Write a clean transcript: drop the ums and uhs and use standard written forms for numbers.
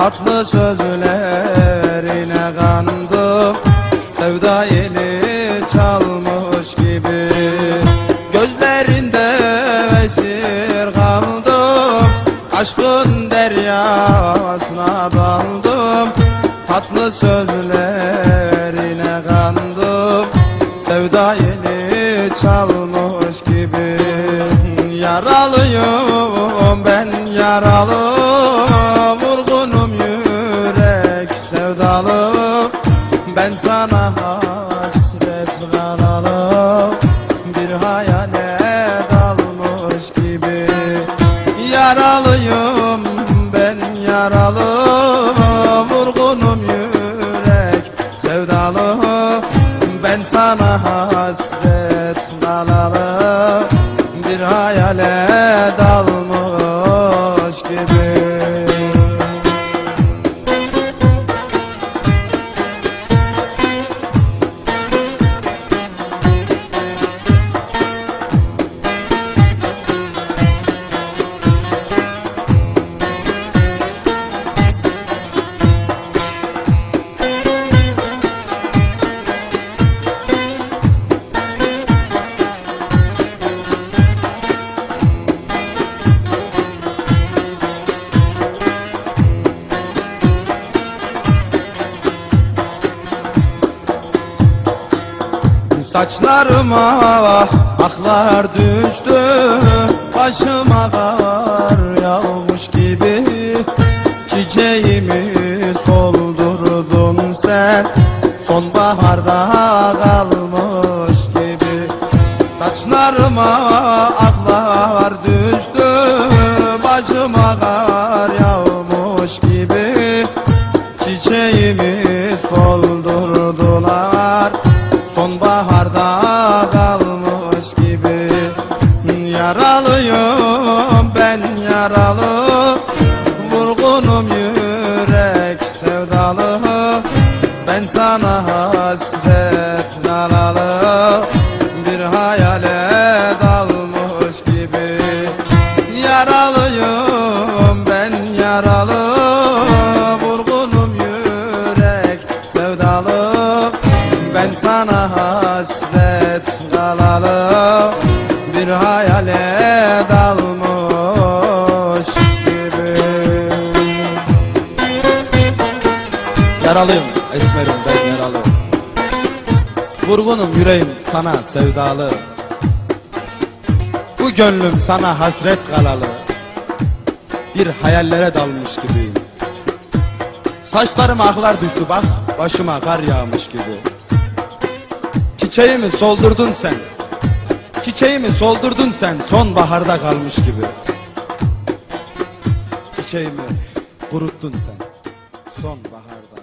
Tatlı sözlerine kandım, sevda yeli çalmış gibi. Gözlerinde esir kaldım, aşkın deryasına daldım. Tatlı sözlerine kandım, sevda yeli çalmış gibi. Yaralıyım ben, yaralı, vurgunum yürek sevdalı. Ben sana hasret kalalı, bir hayale dalmış gibi. Yaralıyım ben, yaralı, vurgunum yürek sevdalı. Ben sana hasret kalalı, bir hayale dalmış gibi. Saçlarıma aklar düştü, başıma kar yağmış gibi. Çiçeğimi soldurdun sen, sonbaharda kalmış gibi. Saçlarıma aklar düştü, başıma kar yağmış gibi. Çiçeğimi soldurdular, sonbaharda kalmış gibi. Yaralıyım ben, yaralı, vurgunum yürek sevdalı. Ben sana hasret kalalı, bir hayale dalmış gibi. Yaralıyım ben, yaralı, vurgunum yürek sevdalı. Ben sana hasret kalalı, bir hayale dalmış gibi. Yaralıyım, esmerim ben yaralı, vurgunum yüreğim sana sevdalı. Bu gönlüm sana hasret kalalı, bir hayallere dalmış gibiyim. Saçlarıma aklar düştü bak, başıma kar yağmış gibi. Çiçeğimi soldurdun sen, çiçeğimi soldurdun sen, sonbaharda kalmış gibi. Çiçeğimi kuruttun sen, sonbaharda.